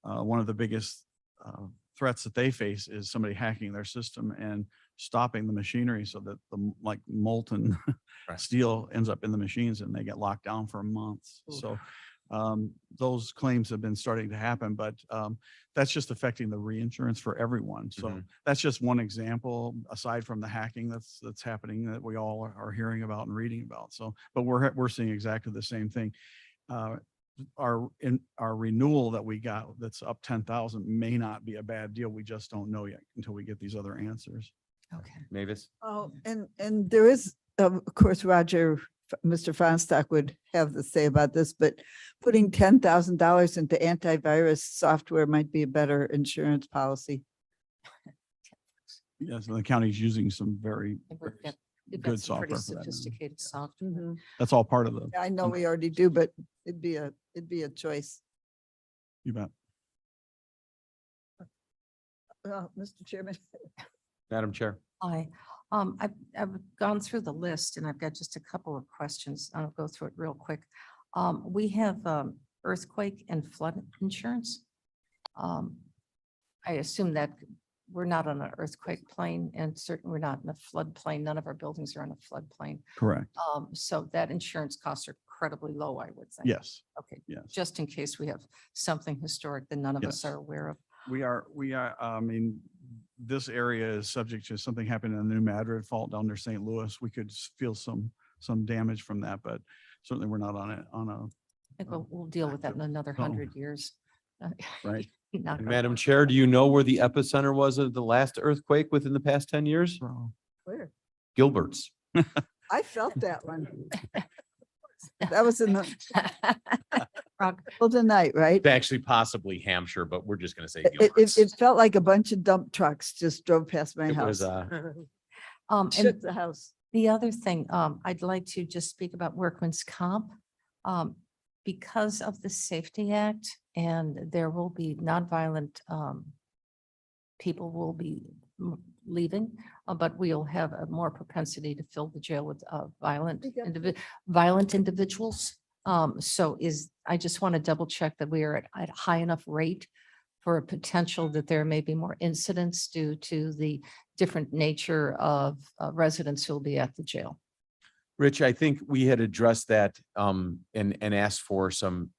one of the biggest threats that they face is somebody hacking their system and stopping the machinery so that the molten steel ends up in the machines and they get locked down for months. So those claims have been starting to happen, but that's just affecting the reinsurance for everyone. So that's just one example aside from the hacking that's happening that we all are hearing about and reading about. So, but we're seeing exactly the same thing. Our renewal that we got that's up 10,000 may not be a bad deal. We just don't know yet until we get these other answers. Okay. Mavis? Oh, and there is, of course, Roger, Mr. Fonstock would have to say about this, but putting $10,000 into antivirus software might be a better insurance policy. Yes, and the county's using some very We've got good some pretty software for that. sophisticated software. Mhm. That's all part of the, I know we already do, but it'd be a choice. you bet. Mr. Chairman. Madam Chair. Hi, I've gone through the list and I've got just a couple of questions. I'll go through it real quick. We have earthquake and flood insurance. I assume that we're not on an earthquake plain and certainly we're not in a flood plain. None of our buildings are on a flood plain. Correct. So that insurance costs are incredibly low, I would think. Yes. Okay, Yes. just in case we have something historic that none of us Yes. are aware of. We are, I mean, this area is subject to something happening in the New Madrid fault down near St. Louis. We could feel some damage from that, but certainly we're not on I think we'll deal with that in another 100 years. right. Not And gonna- Madam Chair, do you know where the epicenter was of the last earthquake within the past 10 years? So, Where? Gilbert's. I felt that one. That was in the Rock- tonight, right? It's actually possibly Hampshire, but we're just going to say It Gilbert's. felt like a bunch of dump trucks just drove past my It house. was, And Shook the house. the other thing, I'd like to just speak about workman's comp. Because of the Safety Act and there will be nonviolent people will be leaving, but we'll have a more propensity to fill the jail with violent individuals. So I just want to double check that we are at a high enough rate for a potential that there may be more incidents due to the different nature of residents who will be at the jail. Rich, I think we had addressed that and asked for some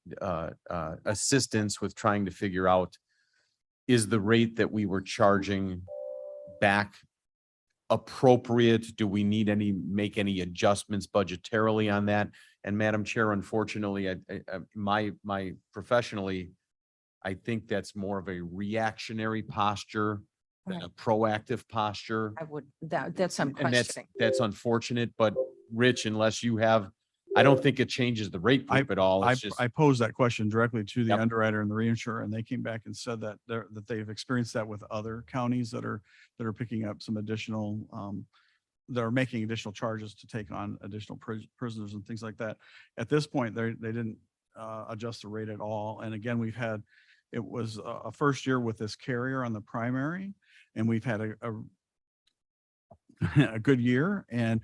assistance with trying to figure out, is the rate that we were charging back appropriate? Do we need make any adjustments budgetarily on that? And Madam Chair, unfortunately, my professionally, I think that's more of a reactionary posture than a proactive posture. I would, that's I'm And questioning. that's unfortunate, but Rich, unless you have, I don't think it changes the rate group at all. It's just, I posed that question directly to the Yep. underwriter and the reinsurer, and they came back and said that they've experienced that with other counties that are picking up some additional, that are making additional charges to take on additional prisoners and things like that. At this point, they didn't adjust the rate at all. And again, it was a first year with this carrier on the primary, and we've had a good year. And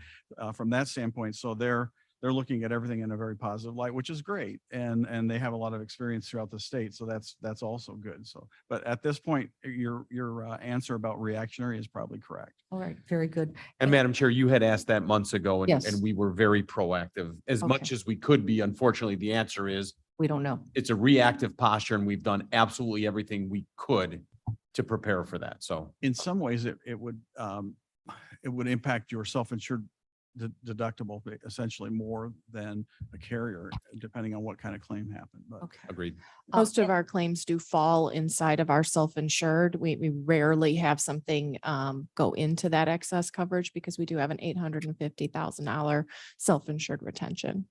from that standpoint, so they're they're looking at everything in a very positive light, which is great. And they have a lot of experience throughout the state. So that's also good. So, but at this point, your answer about reactionary is probably correct. All right, very good. And Madam Chair, you had asked that months ago and, Yes. and we were very proactive as much Okay. as we could be. Unfortunately, the answer is We don't know. it's a reactive posture and we've done absolutely everything we could to prepare for that. So In some ways, it would impact your self-insured deductible essentially more than a carrier, depending on what kind of claim happened. But Okay. agreed. Most of our claims do fall inside of our self-insured. We rarely have something go into that excess coverage because we do have an $850,000 self-insured retention.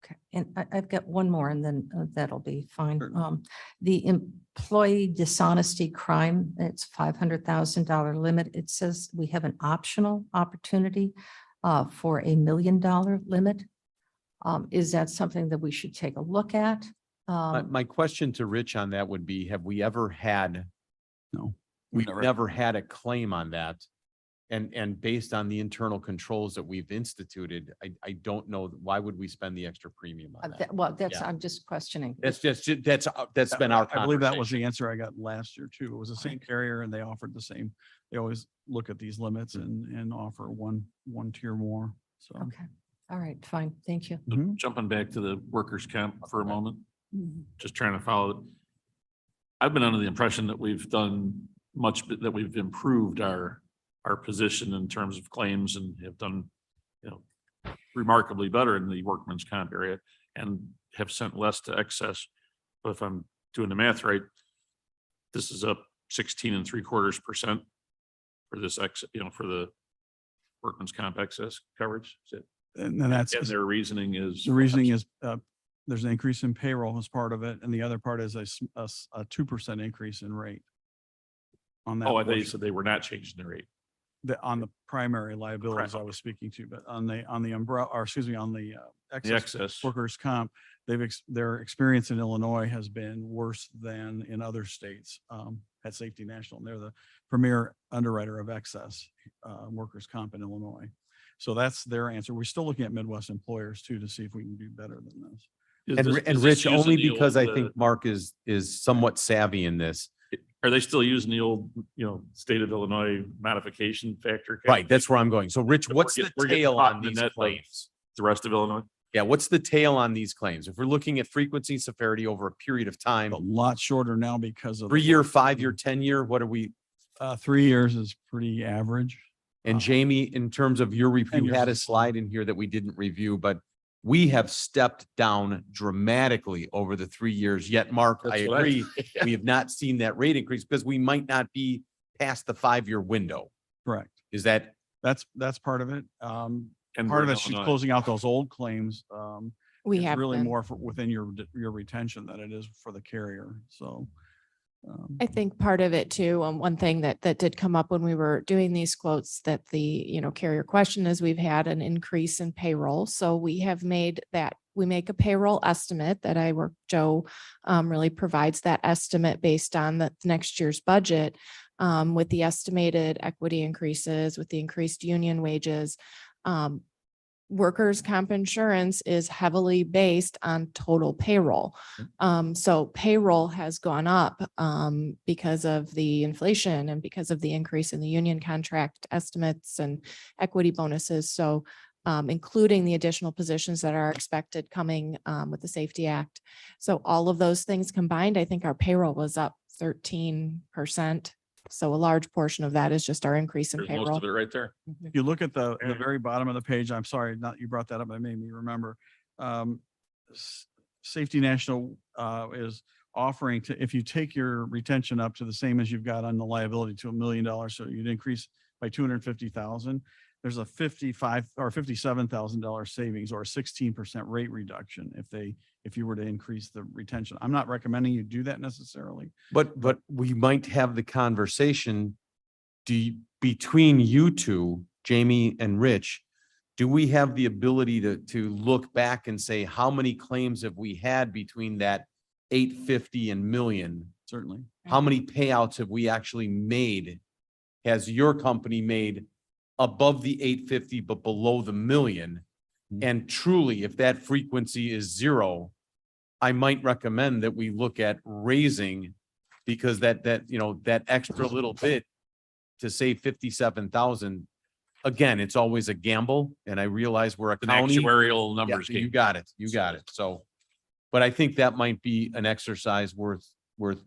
Okay, and I've got one more and then that'll be fine. Sure. The employee dishonesty crime, it's $500,000 limit. It says we have an optional opportunity for $1 million limit. Is that something that we should take a look at? My question to Rich on that would be, have we ever had, no, we've never had a claim on that. And based on the internal controls that we've instituted, I don't know, why would we spend the extra premium on that? Well, that's, Yeah. I'm just questioning. That's been our I believe that was conversation. the answer I got last year too. It was the same carrier and they offered the same. They always look at these limits and offer one tier more. So. Okay, all right, fine, thank you. Mhm. Jumping back to the workers' comp for a moment, Mhm. just trying to follow it. I've been under the impression that we've done much, that we've improved our position in terms of claims and have done, remarkably better in the workman's comp area and have sent less to excess. But if I'm doing the math right, this is up 16.75% for this for the workman's comp excess coverage. Is it? And that's, And their reasoning is. the reasoning is, there's an increase in payroll as part of it. And the other part is a 2% increase in rate. On that. Oh, I thought you portion. said they were not changing the rate. On the primary liabilities I was speaking to, but on the umbrella, or excuse me, on the The excess. workers' comp, their experience in Illinois has been worse than in other states at Safety National. And they're the premier underwriter of excess workers' comp in Illinois. So that's their answer. We're still looking at Midwest employers too, to see if we can do better than this. And Rich, only because I think Mark is somewhat savvy in this. Are they still using the old, state of Illinois modification factor? Right, that's where I'm going. So Rich, what's the We're getting tail caught on in the these net of claims? The rest of Illinois? Yeah, what's the tail on these claims? If we're looking at frequency and severity over a period of time, A lot shorter now because of. 3-year, 5-year, 10-year, what are we? 3 years is pretty average. And Jamie, in terms of your review, 10 you years had a is- slide in here that we didn't review, but we have stepped down dramatically over the 3 years. Yet, Mark, I That's what agree, we have not seen that rate increase because we might not be past the 5-year window. Correct. Is that? That's part of it. And Part we're of in it's she's Illinois. closing out those old claims. We It's have really been. more within your retention than it is for the carrier. So. I think part of it too, one thing that did come up when we were doing these quotes that the, carrier question is we've had an increase in payroll. So we have made that, we make a payroll estimate that Joe really provides that estimate based on the next year's budget with the estimated equity increases, with the increased union wages. Workers' comp insurance is heavily based on total payroll. So payroll has gone up because of the inflation and because of the increase in the union contract estimates and equity bonuses. So including the additional positions that are expected coming with the Safety Act. So all of those things combined, I think our payroll was up 13%. So a large portion of that is just our increase in There's most payroll. of it right there. If you look at the Yeah. very bottom of the page, I'm sorry, not you brought that up, it made me remember. Safety National is offering to, if you take your retention up to the same as you've got on the liability to $1 million, so you'd increase by 250,000. There's a $55,000 or $57,000 savings or a 16% rate reduction if you were to increase the retention. I'm not recommending you do that necessarily. But we might have the conversation. Between you two, Jamie and Rich, do we have the ability to look back and say, how many claims have we had between that 850 and million? Certainly. How many payouts have we actually made? Has your company made above the 850, but below the million? And truly, if that frequency is 0, I might recommend that we look at raising, because that extra little bit to save 57,000. Again, it's always a gamble, and I realize we're a An county. actuarial Yeah, numbers you game. got it. You got it. So, but I think that might be an exercise worth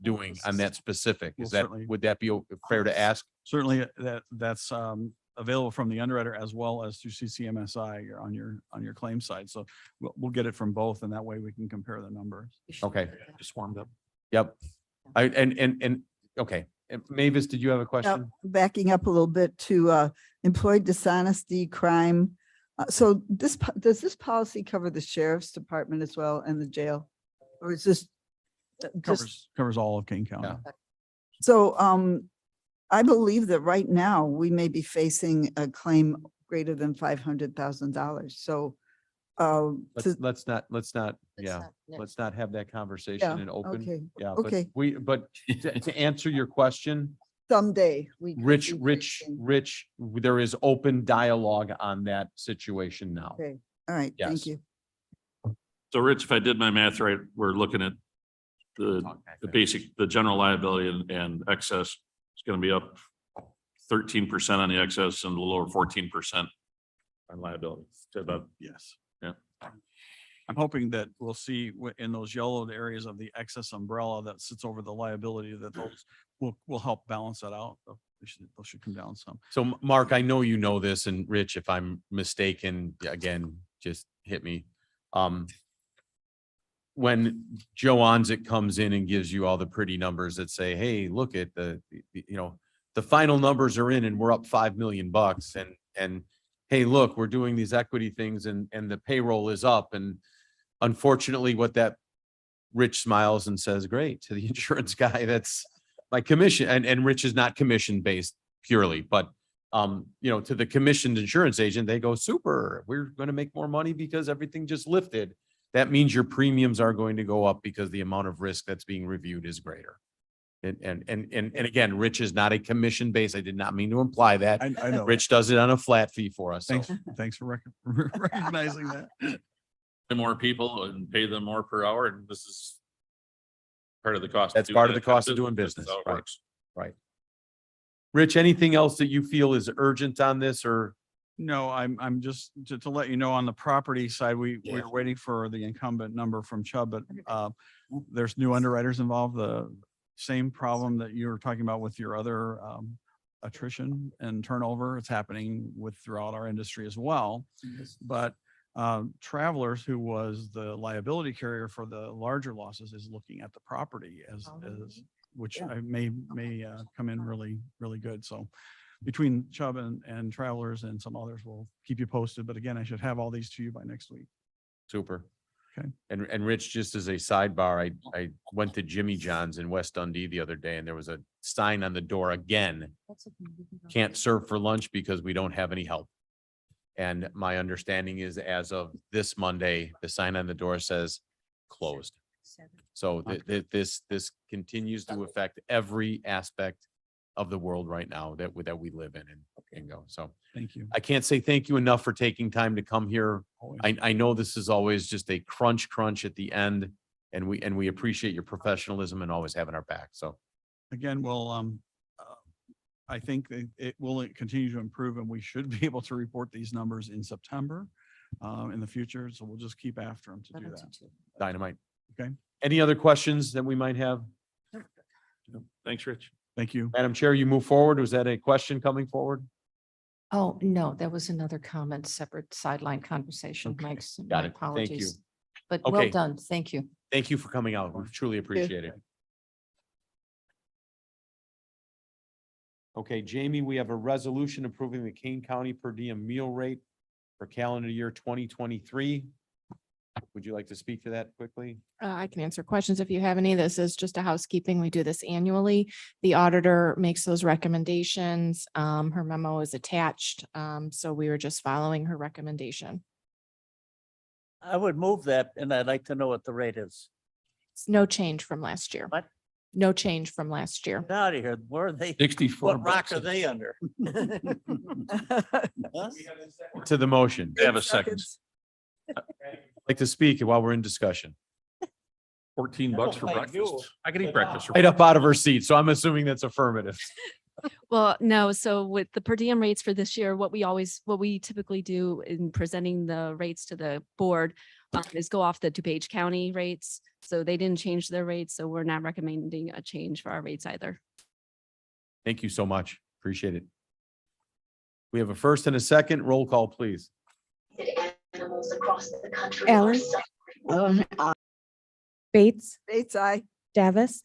doing on that specific. Well, Is that, certainly. would that be fair to ask? Certainly that's available from the underwriter as well as through CCMSI on your claim side. So we'll get it from both, and that way we can compare the numbers. Okay. Just warmed up. Yep. Okay. And Mavis, did you have a question? Backing up a little bit to employee dishonesty, crime. So does this policy cover the sheriff's department as well and the jail? Or is this just, Covers all of Kane County. Yeah. so I believe that right now we may be facing a claim greater than $500,000. So Let's not, yeah, let's not have that conversation in open. okay, Yeah, but okay. but to answer your question, Someday we. could Rich, be facing- there is open dialogue on that situation now. Okay, all right, Yes. thank you. So Rich, if I did my math right, we're looking at the basic, the general liability and excess is going to be up 13% on the excess and a little over 14% on liability. So about, Yes. yeah. I'm hoping that we'll see in those yellowed areas of the excess umbrella that sits over the liability, that those will help balance that out. Those should come down some. So Mark, I know you know this, and Rich, if I'm mistaken, again, just hit me. When Joe Onzik comes in and gives you all the pretty numbers that say, hey, look at the final numbers are in and we're up $5 million, and hey, look, we're doing these equity things and the payroll is up. And unfortunately, what that Rich smiles and says, great, to the insurance guy, that's my commission. And Rich is not commission based purely, but to the commissioned insurance agent, they go, super, we're going to make more money because everything just lifted. That means your premiums are going to go up because the amount of risk that's being reviewed is greater. And again, Rich is not a commission base. I did not mean to imply that. I know. Rich does it on a flat fee for us. So. Thanks for recognizing that. And more people and pay them more per hour. And this is part of the cost. That's part of the cost of doing business. That's how it Right. works. Right. Rich, anything else that you feel is urgent on this, or? No, I'm just to let you know, on the property side, we're waiting for the incumbent number from Chubb, but there's new underwriters involved. The same problem that you were talking about with your other attrition and turnover, it's happening throughout our industry as well. But Travelers, who was the liability carrier for the larger losses, is looking at the property as which I may come in really good. So between Chubb and Travelers and some others, we'll keep you posted. But again, I should have all these to you by next week. Super. Okay. And Rich, just as a sidebar, I went to Jimmy John's in West Dundee the other day, and there was a sign on the door again, can't serve for lunch because we don't have any help. And my understanding is, as of this Monday, the sign on the door says closed. So this continues to affect every aspect of the world right now that we live in and go. So Thank you. I can't say thank you enough for taking time to come here. I know this is always just a crunch at the end, and we appreciate your professionalism and always having our back. So Again, I think it will continue to improve, and we should be able to report these numbers in September in the future. So we'll just keep after them to do that. dynamite. Okay. Any other questions that we might have? Thanks, Rich. Thank you. Madam Chair, you move forward. Was that a question coming forward? Oh, no, that was another comment, separate sideline conversation. Mike's, Got my it. Thank you. apologies. But Okay. well done. Thank you. Thank you for coming out. We truly appreciate it. Okay, Jamie, we have a resolution approving the Kane County per diem meal rate for calendar year 2023. Would you like to speak to that quickly? I can answer questions if you have any. This is just a housekeeping. We do this annually. The auditor makes those recommendations. Her memo is attached. So we were just following her recommendation. I would move that, and I'd like to know what the rate is. It's no change from last year. What? No change from last year. Get out of here. Where are they? 64 What rock bucks. are they under? Huh? To the motion. They have a second. Like to speak while we're in discussion? $14 for I do. breakfast. I can eat breakfast. for Right up out of her seat, so I'm assuming that's affirmative. Well, no, so with the per diem rates for this year, what we typically do in presenting the rates to the board is go off the DuPage County rates. So they didn't change their rates, so we're not recommending a change for our rates either. Thank you so much. Appreciate it. We have a first and a second. Roll call, please. Animals across the country. Allen? Allen, I. Bates, Bates, I. Davis,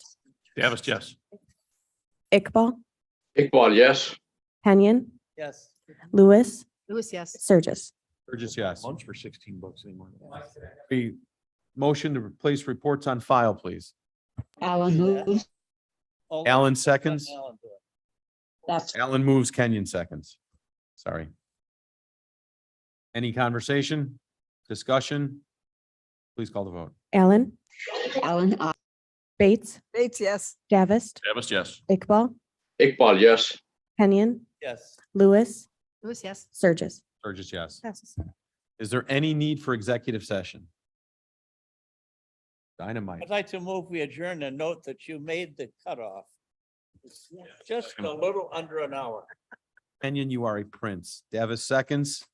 Davis, yes. Iqbal, Iqbal, yes. Kenyon, Yes. Lewis, Lewis, yes. Surges. Burgess, yes. Lunch for $16 anymore. The motion to replace reports on file, please. Allen moves. Alan seconds. Alan do it. That's Alan moves, Kenyon seconds. Sorry. Any conversation, discussion? Please call the vote. Allen, Allen, I. Bates, Bates, yes. Davis, Davis, yes. Iqbal, Iqbal, yes. Kenyon, Yes. Lewis, Lewis, yes. Surges. Burgess, yes. Passes. Is there any need for executive session? Dynamite. I'd like to move we adjourn and note that you made the cutoff. Just a little under an hour. Kenyon, you are a prince. Davis seconds.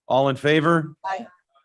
All in favor? Aye.